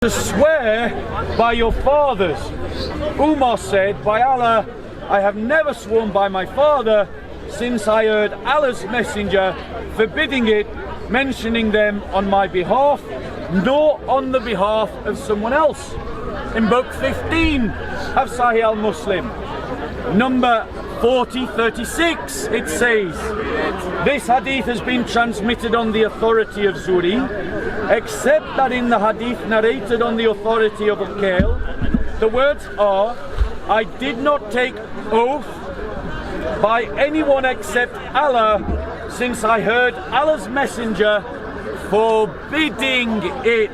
To swear by your fathers. Umar said, by Allah, I have never sworn by my father since I heard Allah's messenger forbidding it, mentioning them on my behalf, nor on the behalf of someone else. In book 15 of Sahih al-Muslim, number 4036, it says, this hadith has been transmitted on the authority of Zuri, except that in the hadith narrated on the authority of Al-Kail, the words are, I did not take oath by anyone except Allah, since I heard Allah's messenger forbidding it.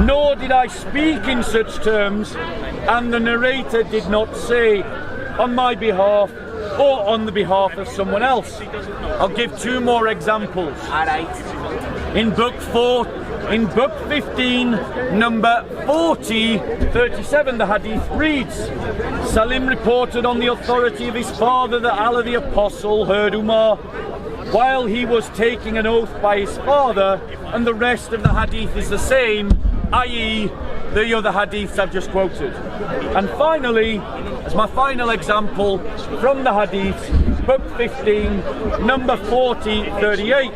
Nor did I speak in such terms, and the narrator did not say on my behalf or on the behalf of someone else. I'll give two more examples. In book 15, number 4037, the hadith reads, Salim reported on the authority of his father that Allah the Apostle heard Umar while he was taking an oath by his father, and the rest of the hadith is the same, i.e. the other hadiths I've just quoted. And finally, as my final example from the hadith, book 15, number 4038,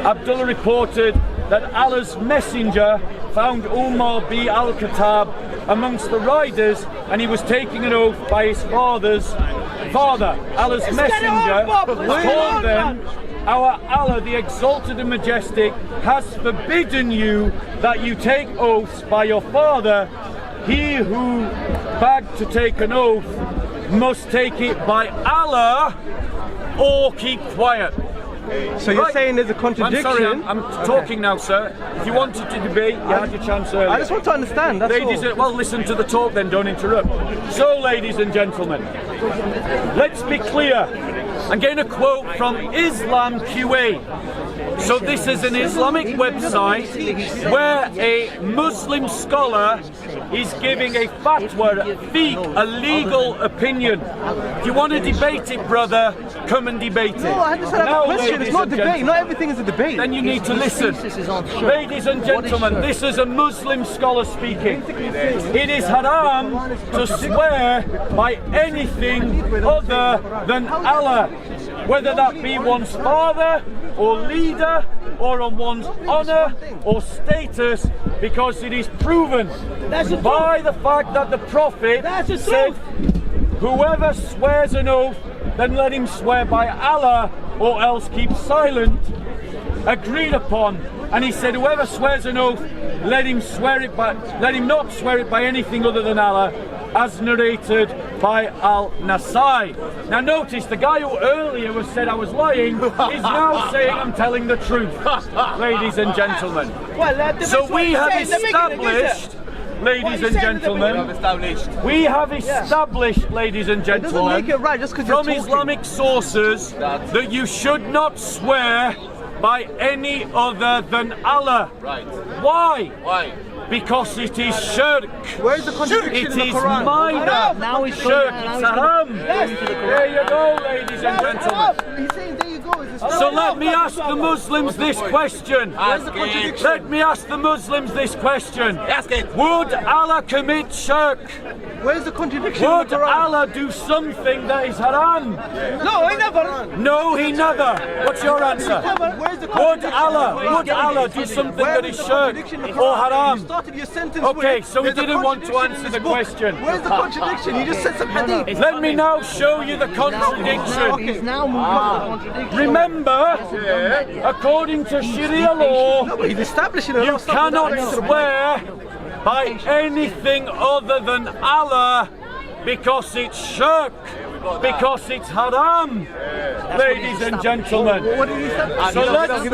Abdullah reported that Allah's messenger found Umar bi al-Khattab amongst the riders, and he was taking an oath by his father's father. Allah's messenger told them, our Allah, the exalted and majestic, has forbidden you that you take oaths by your father. He who begged to take an oath must take it by Allah or keep quiet. So you're saying there's a contradiction? I'm sorry, I'm talking now, sir. If you wanted to debate, you had your chance earlier. I just want to understand, that's all. Well, listen to the talk then, don't interrupt. So, ladies and gentlemen, let's be clear. I'm getting a quote from Islam QA. So this is an Islamic website where a Muslim scholar is giving a fatwa, a legal opinion. If you want to debate it, brother, come and debate it. No, I just had a question. It's not debate. Not everything is a debate. Then you need to listen. Ladies and gentlemen, this is a Muslim scholar speaking. It is haram to swear by anything other than Allah, whether that be one's father or leader or on one's honor or status, because it is proven by the fact that the Prophet said, whoever swears an oath, then let him swear by Allah or else keep silent, agreed upon. And he said, whoever swears an oath, let him not swear it by anything other than Allah, as narrated by Al-Nasai. Now notice, the guy who earlier was said I was lying is now saying I'm telling the truth, ladies and gentlemen. So we have established, ladies and gentlemen, ladies and gentlemen, from Islamic sources that you should not swear by any other than Allah. Right. Why? Why? Because it is shirk. Where is the contradiction It is minor. Now it's shirk. It's haram. There you go, ladies and gentlemen. He's saying there you go. So let me ask the Muslims this question. Let me ask the Muslims this question. Ask it. Would Allah commit shirk? Where's the contradiction? Would Allah do something that is haram? No, he never. No, he never. What's your answer? Would Allah do something that is shirk or haram? Your sentence Okay, so we didn't want to answer the question. Where's the contradiction? You just said some hadith. Let me now show you the contradiction. He's now moved on to the contradiction. Remember, according to Sharia law, He's establishing a you cannot swear by anything other than Allah because it's shirk, because it's haram, ladies and gentlemen. So let's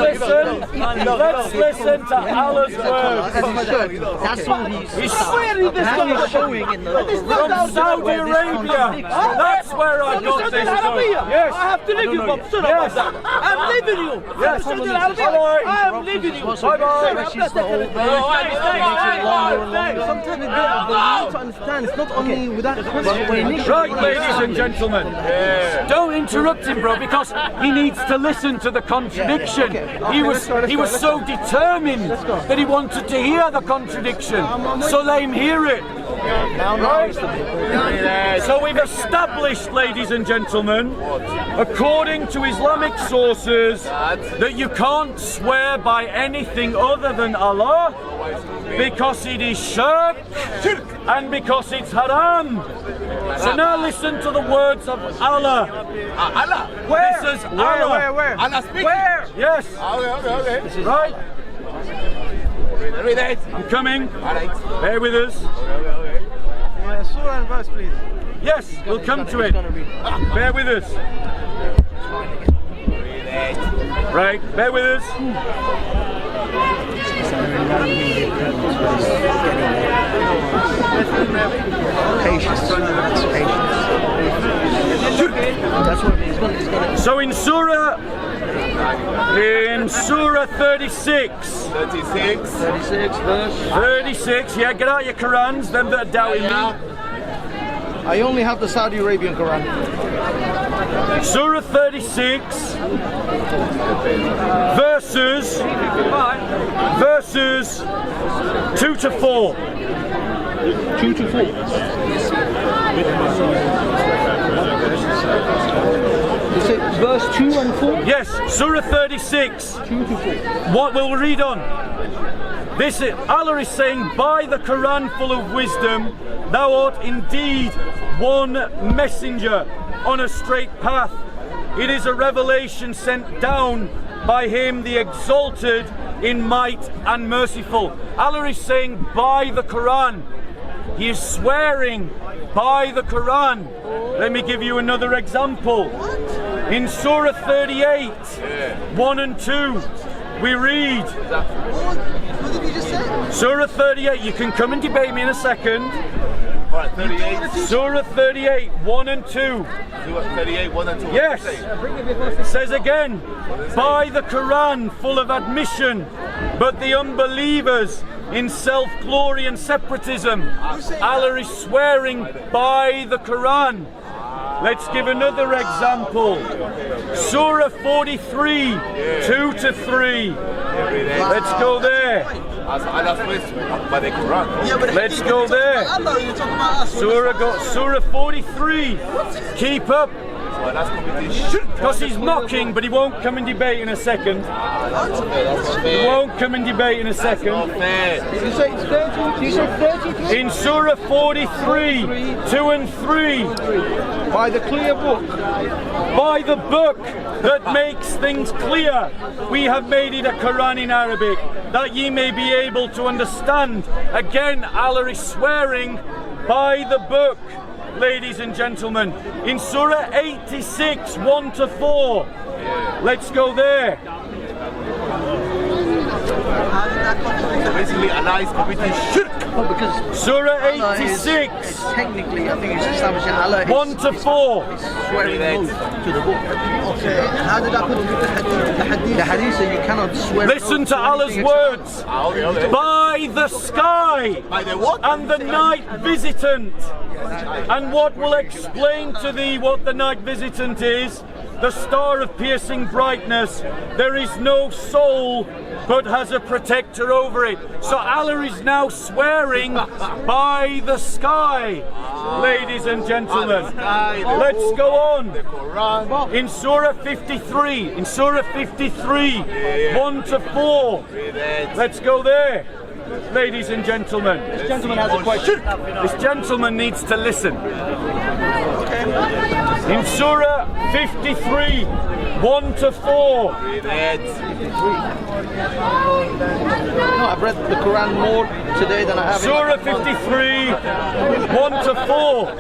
listen to Allah's words. That's all he's showing in the From Saudi Arabia. That's where I got this from. Yes. I have to leave you, Bob. Sorry about that. I'm leaving you. Yes. I'm leaving you. I'm leaving you. Bye-bye. Sometimes it's good, but you need to understand it's not only with that question. Right, ladies and gentlemen. Don't interrupt him, bro, because he needs to listen to the contradiction. He was so determined that he wanted to hear the contradiction. So let him hear it. Right? So we've established, ladies and gentlemen, according to Islamic sources, that you can't swear by anything other than Allah because it is shirk and because it's haram. So now listen to the words of Allah. Allah? Where? This is Allah. Where? Allah speaking? Where? Yes. Okay. This is right. Read it. I'm coming. Alright. Bear with us. Surah and verse, please. Yes, we'll come to it. Bear with us. Right, bear with us. Patience. That's what he's gonna. So in Surah 36, 36. 36 verse. 36, yeah, get out your Qurans, them that are doubting me. I only have the Saudi Arabian Quran. Surah 36, verses 2 to 4. 2 to 4. You say verse 2 and 4? Yes, Surah 36. 2 to 4. What will we read on? This is, Allah is saying, by the Quran full of wisdom, thou art indeed one messenger on a straight path. It is a revelation sent down by him, the exalted in might and merciful. Allah is saying by the Quran. He is swearing by the Quran. Let me give you another example. In Surah 38, 1 and 2, we read. What did you just say? Surah 38, you can come and debate me in a second. Alright, 38. Surah 38, 1 and 2. Surah 38, 1 and 2. Yes, it says again, by the Quran full of admission, but the unbelievers in self-glory and separatism. Allah is swearing by the Quran. Let's give another example. Surah 43, 2 to 3. Let's go there. Allah swears by the Quran. Yeah, but Let's go there. Allah, you're talking about us. Surah 43. Keep up. So that's committing shirk. Because he's mocking, but he won't come and debate in a second. He won't come and debate in a second. Fair. You say it's 30? You say 33? In Surah 43, 2 and 3. By the clear book. By the book that makes things clear, we have made it a Quran in Arabic, that ye may be able to understand. Again, Allah is swearing by the book, ladies and gentlemen. In Surah 86, 1 to 4. Let's go there. So basically, Allah is committing shirk. Oh, because Surah Allah is 86, technically, I think it's establishing Allah is 1 to 4. swearing oath to the book. Okay, how did I put it in the hadith? The hadith says you cannot swear. Listen to Allah's words. Okay. By the sky By the what? and the night visitant. And what will explain to thee what the night visitant is? The star of piercing brightness. There is no soul but has a protector over it. So Allah is now swearing by the sky, ladies and gentlemen. Let's go on. In Surah 53, 1 to 4. Let's go there, ladies and gentlemen. This gentleman has a question. This gentleman needs to listen. In Surah 53, 1 to 4. No, I've read the Quran more today than I have. Surah 53, 1 to 4.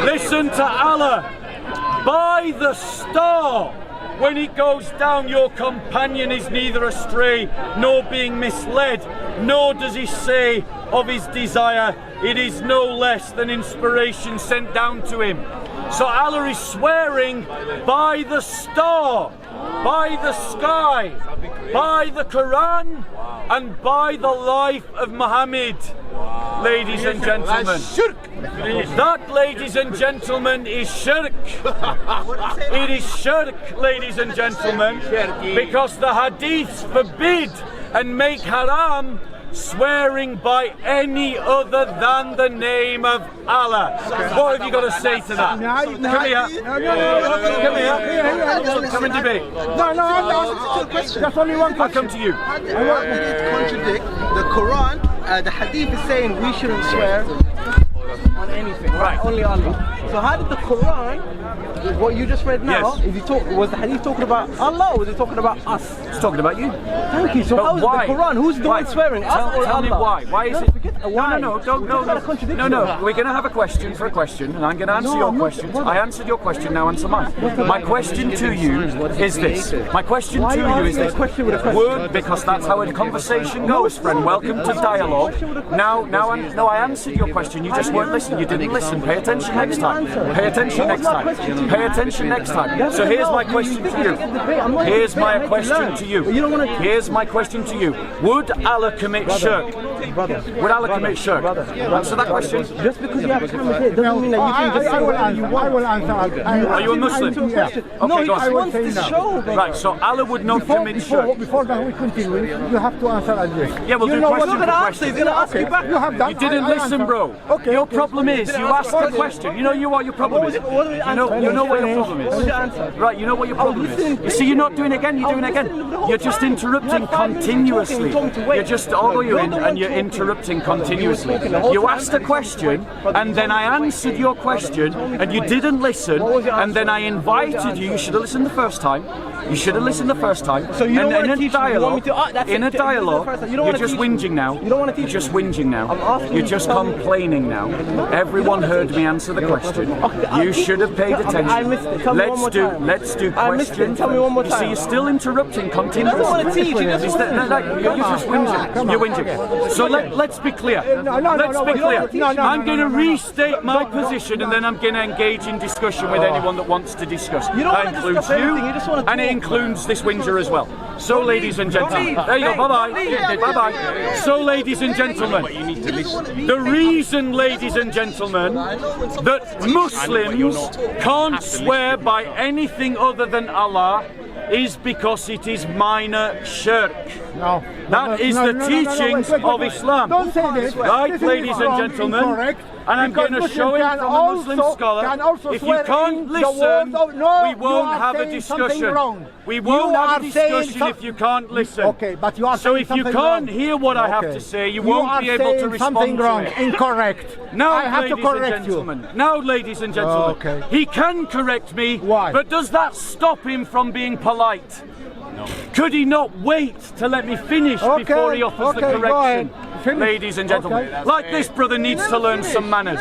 Listen to Allah. By the star, when it goes down, your companion is neither astray nor being misled, nor does he say of his desire, it is no less than inspiration sent down to him. So Allah is swearing by the star, by the sky, by the Quran, and by the life of Muhammad. ladies and gentlemen. That, ladies and gentlemen, is shirk. It is shirk, ladies and gentlemen, because the hadiths forbid and make haram swearing by any other than the name of Allah. What have you got to say to that? Come here. Come and debate. Just only one question. I'll come to you. Why would it contradict the Quran? The hadith is saying we shouldn't swear on anything, right? Only Allah. So how did the Quran, what you just read now, was the hadith talking about Allah or was it talking about us? It's talking about you. Thank you. So how is the Quran? Who's the one swearing? Us or Tell me Allah? why. Why is it? No. We're going to have a question for a question, and I'm going to answer your question. I answered your question. Now answer mine. My question to you is this. My question to you is this. Word, because that's how a conversation goes, friend. Welcome to dialogue. Now I answered your question. You just weren't listening. You didn't listen. Pay attention next time. Pay attention next time. Pay attention next time. So here's my question to you. Here's my question to you. Here's my question to you. Would Allah commit shirk? Would Allah commit shirk? Answer that question. Just because you have cameras here doesn't mean that you can just say whatever you want. I will answer. Are you a Muslim? Yeah. No, Okay, go I on. want to show. Right, so Allah would not commit shirk. Before that we continue, you have to answer as this. Yeah, we'll do question for question. He's going to ask you back. You have that. You didn't listen, bro. Okay. Your problem is you asked the question. You know what your problem is. You know what your problem is. Right, you know what your problem is. You see, you're not doing it again. You're doing it again. You're just interrupting continuously. You're just arguing and you're interrupting continuously. You asked a question and then I answered your question and you didn't listen and then I invited you. You should have listened the first time. You should have listened the first time. So you don't want to teach me, you want me to... In a dialogue, you're just whinging now. You don't want to teach You're just whinging now. I'm asking You're you just to tell me. complaining now. Everyone heard me answer the question. You should have paid attention. I missed it. Tell me one more time. Let's do I missed it. questions. Tell me one more You see, time. you're still interrupting continuously. He doesn't want to teach. He just You're just whinging. You're whinging. So let's be clear. Let's be clear. I'm going to restate my position and then I'm going to engage in discussion with anyone that wants to discuss. You don't That want to includes discuss you, anything, you just want to and it talk. includes this whinger as well. So, ladies and gentlemen, there you go. Bye-bye. Bye-bye. So, ladies and gentlemen, the reason, ladies and gentlemen, that Muslims can't swear by anything other than Allah is because it is minor shirk. No. That is the teachings of Islam. Don't say this. Right, This is ladies and wrong, gentlemen. incorrect, And I'm because going to Muslims show it can from a Muslim also- scholar. can also If you swear can't in the listen, words of- no, we you won't are have a saying something discussion. wrong. We won't You have a are saying discussion some- if you can't listen. Okay, but you are So saying if you something can't wrong. hear what I have Okay. to say, you won't be able to respond something wrong, to it. incorrect. Now, I have to ladies and correct you. gentlemen. Now, ladies and gentlemen. Okay. He can correct me. Why? But does that stop him from being polite? No. Could he not wait to let me finish before he offers the okay, go correction? ahead. Finish. Ladies and gentlemen, Okay. like this brother needs to learn some manners.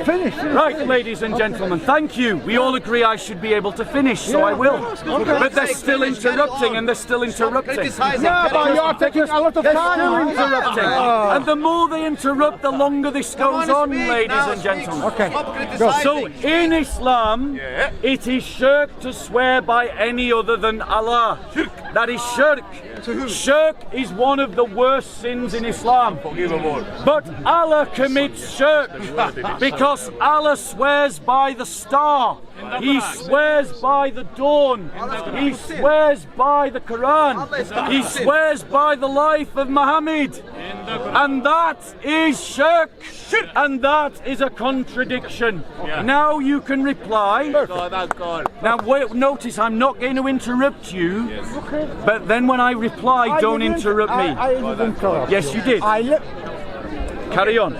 Finish. Right, ladies and gentlemen, thank you. We all agree I should be able to finish, so I will. But they're still interrupting and they're still interrupting. Yeah, but you are taking a lot of They're time. still interrupting. And the more they interrupt, the longer this goes on, ladies and gentlemen. Okay. Go. So in Islam, it is shirk to swear by any other than Allah. That is shirk. Shirk is one of the worst sins in Islam. But Allah commits shirk because Allah swears by the star. He swears by the dawn. He swears by the Quran. He swears by the life of Muhammad. And that is shirk. And that is a contradiction. Now you can reply. Now wait, notice I'm not going to interrupt you. But then when I reply, don't interrupt me. I didn't interrupt. Yes, you did. Carry on.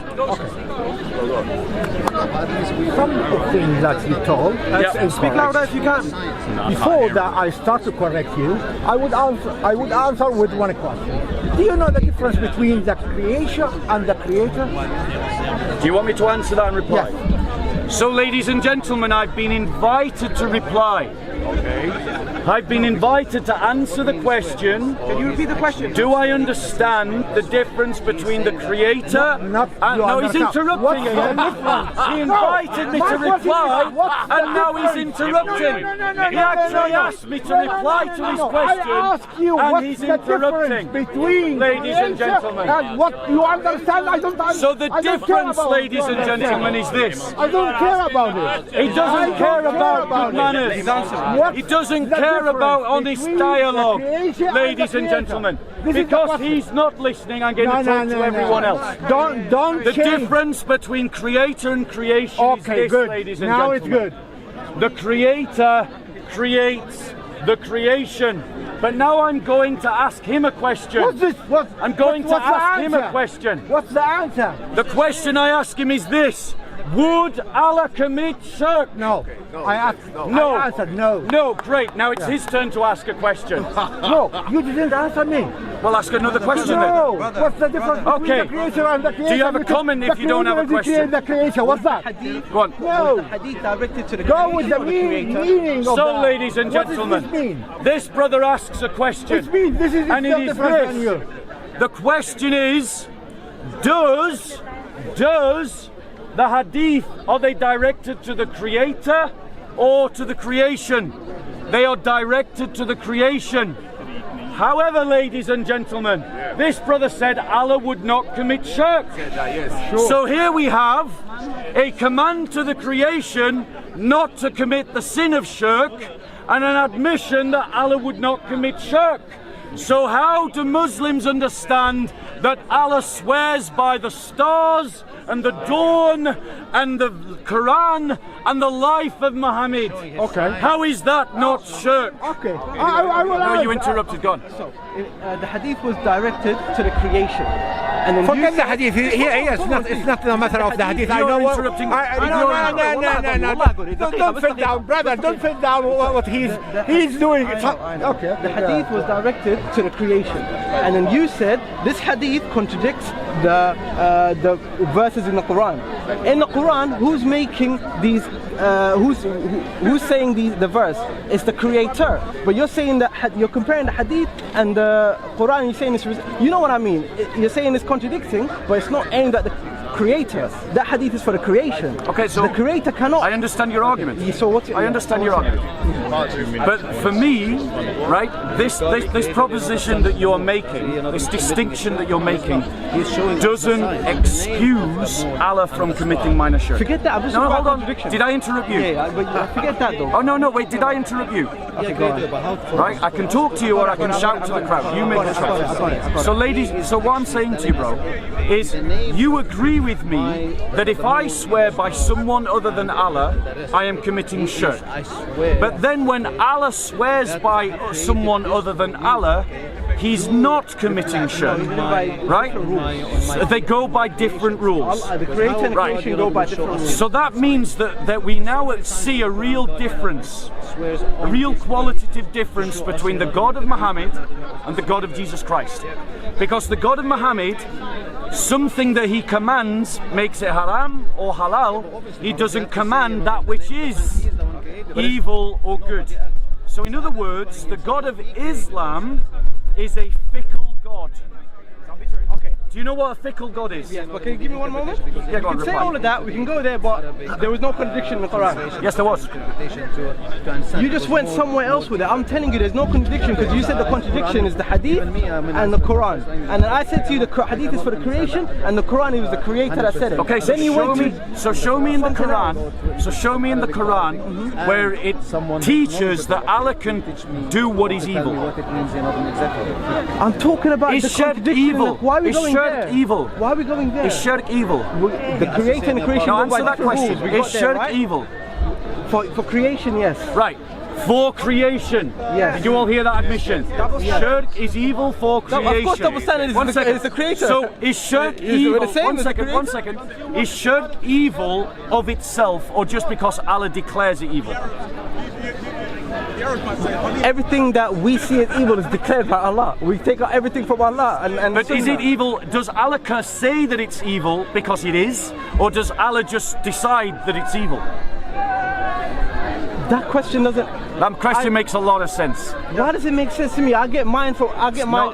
Some of the things that you told. Yeah. Speak louder if you can. Before that, I start to correct you. I would answer with one question. Do you know the difference between the creation and the creator? Do you want me to answer that and reply? Yes. So, ladies and gentlemen, I've been invited to reply. Okay. I've been invited to answer the question. Can you repeat the question? Do I understand the difference between the Creator No, he's interrupting again. He invited me to reply, and now he's interrupting. He actually asked me to reply to his question, and he's interrupting. Between ladies and gentlemen. And what you understand, I don't understand. So the difference, ladies and gentlemen, is this. I don't care about it. He doesn't care about good manners. He doesn't care about honest dialogue, ladies and gentlemen. Because he's not listening, I'm going to talk to everyone else. Don't The change. difference between Creator and creation is this, good. ladies and Now gentlemen. it's good. The Creator creates the creation. But now I'm going to ask him a question. What's this? I'm going to what's the ask him a answer? question. What's the answer? The question I ask him is this. Would Allah commit shirk? No. I answered no. No, great. Now it's his turn to ask a question. No, you didn't answer me. Well, ask another question No. then. What's the difference Okay. between the creator and the creation? Do you have a comment if you don't have a question? The creation. What's that? Hadith, Go on. No. the hadith directed to the Go with the creation or the creator? meaning of So, that. ladies and What gentlemen, does this mean? this brother asks a This question. means this is And it still is different than this. you. The question is, does the hadith, are they directed to the Creator or to the creation? They are directed to the creation. However, ladies and gentlemen, this brother said Allah would not commit shirk. So here we have a command to the creation not to commit the sin of shirk, and an admission that Allah would not commit shirk. So how do Muslims understand that Allah swears by the stars and the dawn and the Quran and the life of Muhammad? Okay. How is that not shirk? Okay. I will No, you answer. interrupted, go on. So, the hadith was directed to the creation. And then Forget you the said- hadith. It's not a matter of the hadith. I You're know what. interrupting. No. Wallah, good. Don't fit down, brother. Don't fit down what he's doing. I know. Okay. The hadith was directed to the creation, and then you said this hadith contradicts the verses in the Quran. In the Quran, who's making these? Who's saying the verse? It's the Creator. But you're saying that you're comparing the hadith and the Quran. You're saying it's. You know what I mean? You're saying it's contradicting, but it's not aimed at the Creator. That hadith is for the creation. Okay, so the Creator cannot. I understand your argument. So what's I understand your argument. But for me, right, this proposition that you're making, this distinction that you're making, doesn't excuse Allah from committing minor shirk. Forget that. I'm just No, talking hold about on. contradiction. Did I interrupt you? Yeah, but forget that though. Oh no, wait. Did I interrupt you? Right, I can talk to you or I can shout to the crowd. You make the choice. So, ladies, so what I'm saying to you, bro, is you agree with me that if I swear by someone other than Allah, I am committing shirk. But then when Allah swears by someone other than Allah, he's not committing shirk. Right? So they go by different rules. The creator and the Right. creation go by different rules. So that means that we now see a real difference, a real qualitative difference between the God of Muhammad and the God of Jesus Christ. Because the God of Muhammad, something that he commands makes it haram or halal. He doesn't command that which is evil or good. So in other words, the God of Islam is a fickle God. Okay. Do you know what a fickle God is? Yes, but can you give me one moment? Yeah, go on, You can say reply. all of that, we can go there, but there was no contradiction in the Quran. Yes, there was. You just went somewhere else with it. I'm telling you, there's no contradiction because you said the contradiction is the hadith and the Quran. And then I said to you, the hadith is for the creation and the Quran, it was the creator that said it. Okay, so then you show went me. to So show me in the something Quran. else. So show me in the Quran where it teaches that Allah can do what is evil. I'm talking about Is the shirk contradiction. in the- evil? Why are we Is going shirk there? evil? Why are we going there? Is shirk evil? The creator and the creation Now go by answer that different question. rules. We Is got there, shirk right? evil? For creation, yes. Right. For creation. Yes. Did you all hear that admission? Shirk is evil for No, creation. of course double standard is One the- second. is the creator. So is shirk Is it evil? the same One as the second. One second. Is shirk evil of itself or just because Allah declares it evil? Everything that we see as evil is declared by Allah. We take out everything from Allah. And But is it Sunnah. evil? Does Allah say that it's evil because it is? Or does Allah just decide that it's evil? That question doesn't. That question makes a lot of sense. Why does it make sense to me? I get mine from. I get my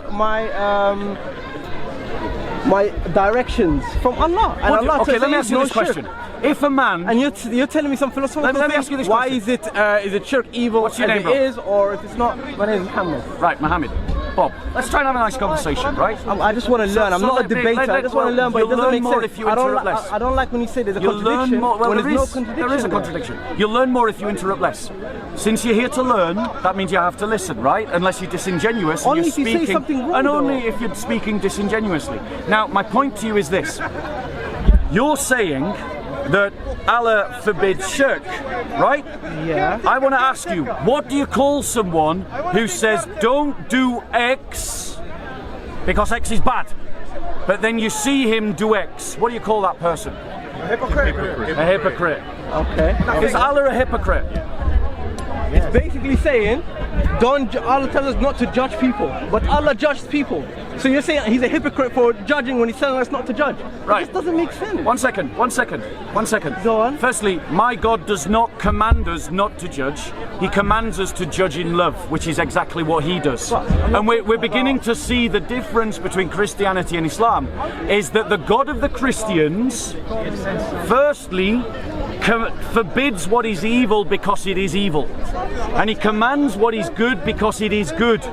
directions from Allah. And Allah okay, let me ask you this shirk. question. If a man... And you're telling me some philosophical let me ask you this why question. is it shirk evil What's your name, as bro? it is, or if it's not? My name is Muhammed. Right, Muhammed. Bob, let's try and have a nice conversation, right? I just want to learn. I'm not a debater. I just want to learn, but it doesn't make sense. If you interrupt less. I don't like when you say there's a You'll contradiction. learn more. Well, when there there's no is. contradiction. There is a contradiction. You'll learn more if you interrupt less. Since you're here to learn, that means you have to listen, right? Unless you're disingenuous. Only and if you're you say speaking, something wrong, and only though. if you're speaking disingenuously. Now, my point to you is this. You're saying that Allah forbids shirk, right? Yeah. I want to ask you, what do you call someone who says don't do X because X is bad, but then you see him do X? What do you call that person? A hypocrite. A hypocrite. Okay. Is Allah a hypocrite? It's basically saying, Allah tells us not to judge people, but Allah judges people. So you're saying he's a hypocrite for judging when he's telling us not to judge. Right. This doesn't make sense. One second. Go on. Firstly, my God does not command us not to judge. He commands us to judge in love, which is exactly what he does. And we're beginning to see the difference between Christianity and Islam, is that the God of the Christians, firstly, forbids what is evil because it is evil. And he commands what is good because it is good.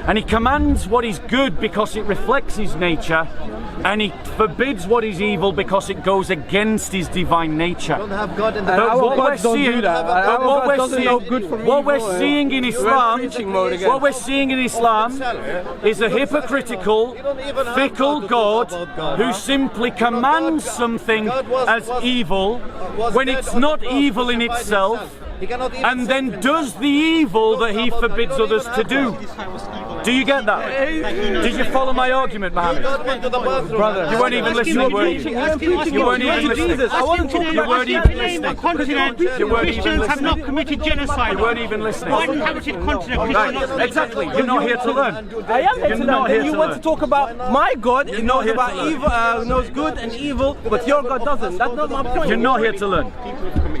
And he commands what is good because it reflects his nature, and he forbids what is evil because it goes against his divine nature. Don't have God in the But what we're seeing, what we're seeing in Islam, what we're seeing in Islam is a hypocritical, fickle God who simply commands something as evil when it's not evil in itself, and then does the evil that he forbids others to do. Do you get that? Did you follow my argument, Muhammad? Brother, you weren't even listening, were you? You weren't even listening. I want to talk You weren't even listening. Christians have not committed genocide. You weren't even listening. One inhabited continent. Right, exactly. You're not here to learn. I am here to You're not learn. here Then you to want learn. to talk about my God. He knows here about to learn. evil, knows good and evil, but your God doesn't. That's not my point. You're not here to learn.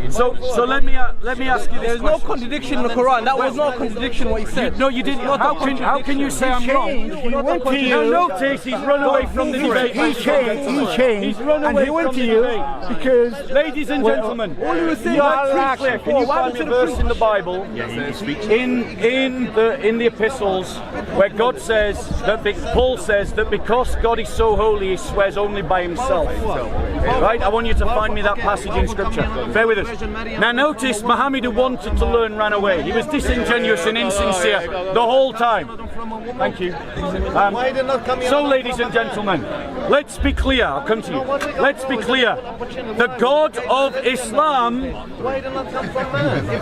So let me ask you this. There's no contradiction in the Quran. That was not a contradiction what he said. No, you didn't. How can you say I'm wrong? Now notice he's run away from the debate. He changed. He's run away from the debate. Because, Ladies and gentlemen, all he was saying you was are clear. Can you find me a verse in the Bible, in the epistles, where God says that Paul says that because God is so holy, he swears only by himself. Right? I want you to find me that passage in Scripture. Bear with us. Now notice Muhammad, who wanted to learn, ran away. He was disingenuous and insincere the whole time. Thank you. So, ladies and gentlemen, let's be clear. I'll come to you. Let's be clear. The God of Islam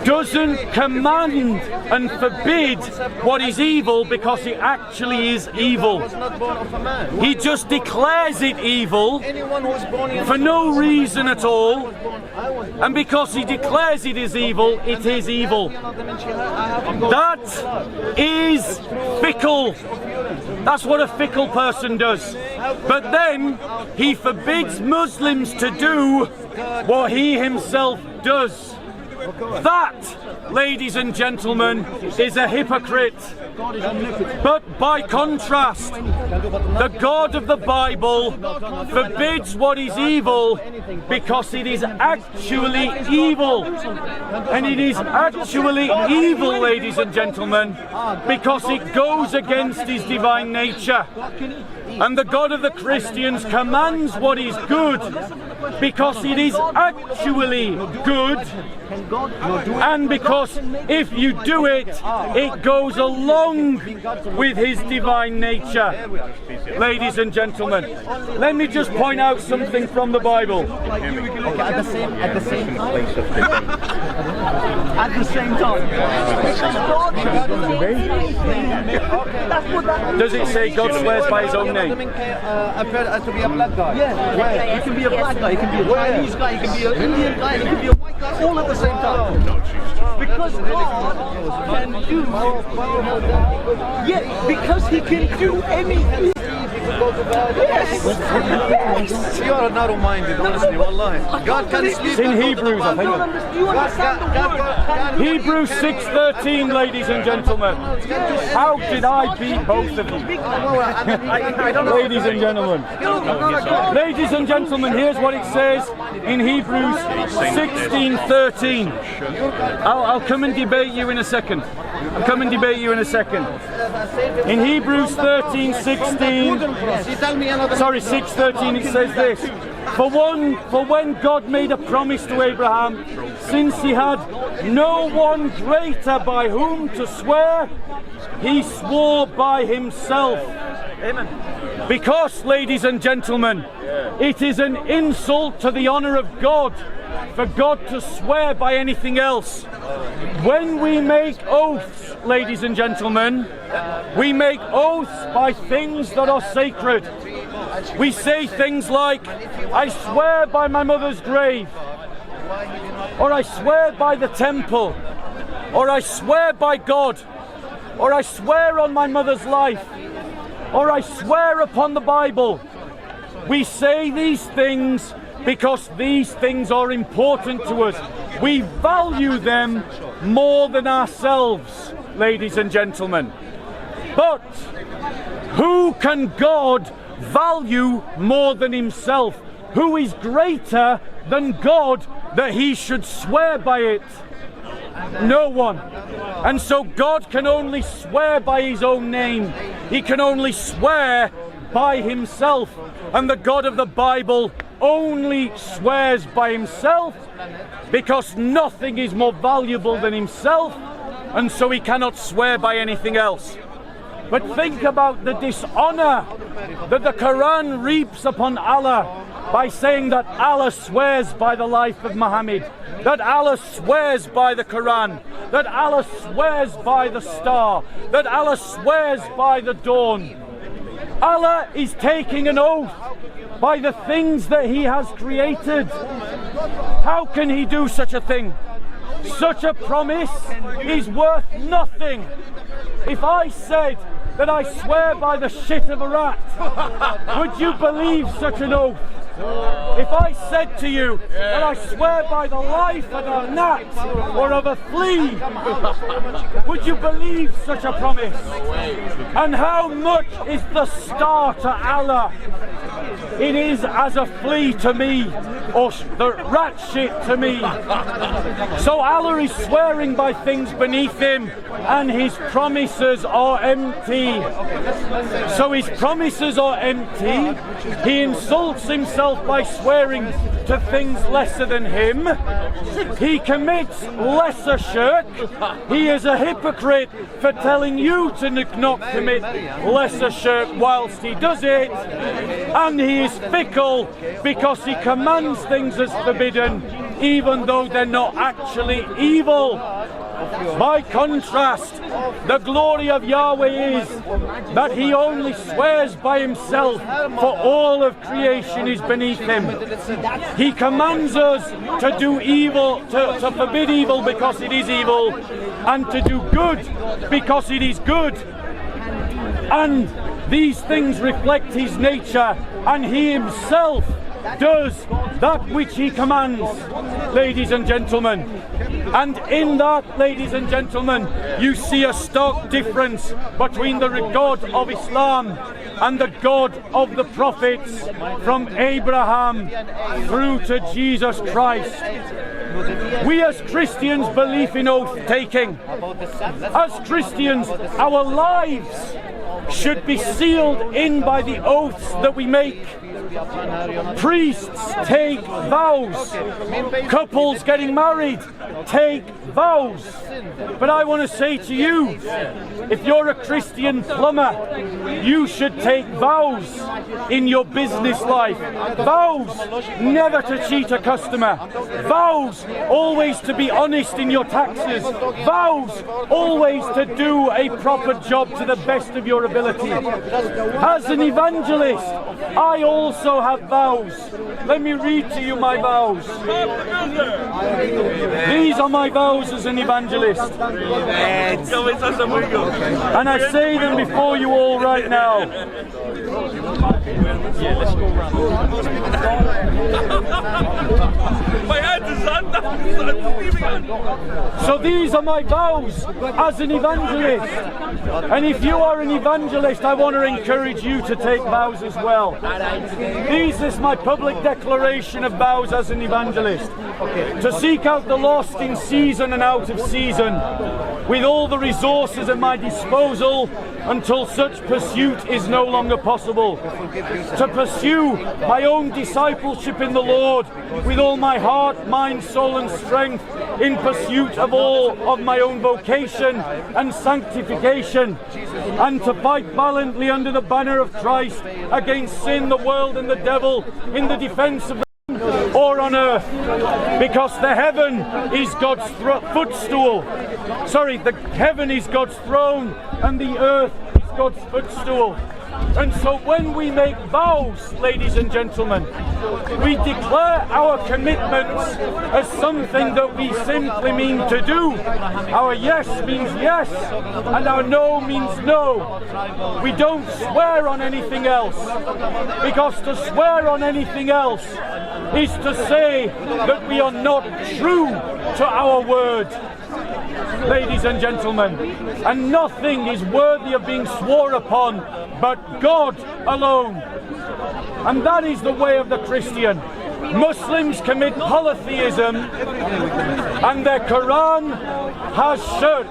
doesn't command and forbid what is evil because it actually is evil. He just declares it evil for no reason at all. And because he declares it is evil, it is evil. That is fickle. That's what a fickle person does. But then he forbids Muslims to do what he himself does. That, ladies and gentlemen, is a hypocrite. But by contrast, the God of the Bible forbids what is evil because it is actually evil. And it is actually evil, ladies and gentlemen, because it goes against his divine nature. And the God of the Christians commands what is good because it is actually good, and because if you do it, it goes along with his divine nature. Ladies and gentlemen, let me just point out something from the Bible. at the same place of at the same time. Does it say God swears by his own name? Appear to be a black guy. Yeah, he can be a black guy, he can be a Chinese guy, he can be an Indian guy, he can be a white guy, all at the same time. Because God can do, yeah, because he can do anything. You are narrow-minded, honestly, wallahi. God can speak. It's in Hebrews, I think. Hebrews 6:13, ladies and gentlemen. How did I beat both of you? Ladies and gentlemen. Ladies and gentlemen, here's what it says in Hebrews 16:13. I'll come and debate you in a second. In Hebrews 6:13, it says this. For when God made a promise to Abraham, since he had no one greater by whom to swear, he swore by himself. Amen. Because, ladies and gentlemen, it is an insult to the honor of God for God to swear by anything else. When we make oaths, ladies and gentlemen, we make oaths by things that are sacred. We say things like, I swear by my mother's grave, or I swear by the temple, or I swear by God, or I swear on my mother's life, or I swear upon the Bible. We say these things because these things are important to us. We value them more than ourselves, ladies and gentlemen. But who can God value more than himself? Who is greater than God that he should swear by it? No one. And so God can only swear by his own name. He can only swear by himself. And the God of the Bible only swears by himself because nothing is more valuable than himself, and so he cannot swear by anything else. But think about the dishonor that the Quran reaps upon Allah by saying that Allah swears by the life of Muhammad, that Allah swears by the Quran, that Allah swears by the star, that Allah swears by the dawn. Allah is taking an oath by the things that he has created. How can he do such a thing? Such a promise is worth nothing. If I said that I swear by the shit of a rat, would you believe such an oath? If I said to you that I swear by the life of a gnat or of a flea, would you believe such a promise? And how much is the star to Allah? It is as a flea to me, or the rat shit to me. So Allah is swearing by things beneath him, and his promises are empty. So his promises are empty. He insults himself by swearing to things lesser than him. He commits lesser shirk. He is a hypocrite for telling you to not commit lesser shirk whilst he does it. And he is fickle because he commands things as forbidden even though they're not actually evil. By contrast, the glory of Yahweh is that he only swears by himself, for all of creation is beneath him. He commands us to do evil, to forbid evil because it is evil, and to do good because it is good. And these things reflect his nature, and he himself does that which he commands, ladies and gentlemen. And in that, ladies and gentlemen, you see a stark difference between the God of Islam and the God of the prophets, from Abraham through to Jesus Christ. We as Christians believe in oath taking. As Christians, our lives should be sealed in by the oaths that we make. Priests take vows. Couples getting married take vows. But I want to say to you, if you're a Christian plumber, you should take vows in your business life. Vows never to cheat a customer. Vows always to be honest in your taxes. Vows always to do a proper job to the best of your ability. As an evangelist, I also also have vows. Let me read to you my vows. These are my vows as an evangelist. And I say them before you all right now. So these are my vows as an evangelist. And if you are an evangelist, I want to encourage you to take vows as well. This is my public declaration of vows as an evangelist. To seek out the lost in season and out of season, with all the resources at my disposal until such pursuit is no longer possible. To pursue my own discipleship in the Lord with all my heart, mind, soul and strength, in pursuit of all of my own vocation and sanctification, and to fight valiantly under the banner of Christ against sin, the world and the devil, in the defense of the or on earth, because the heaven is God's footstool. Sorry, the heaven is God's throne and the earth is God's footstool. And so when we make vows, ladies and gentlemen, we declare our commitments as something that we simply mean to do. Our yes means yes, and our no means no. We don't swear on anything else, because to swear on anything else is to say that we are not true to our word. Ladies and gentlemen, and nothing is worthy of being swore upon but God alone. And that is the way of the Christian. Muslims commit polytheism and their Quran has shirk.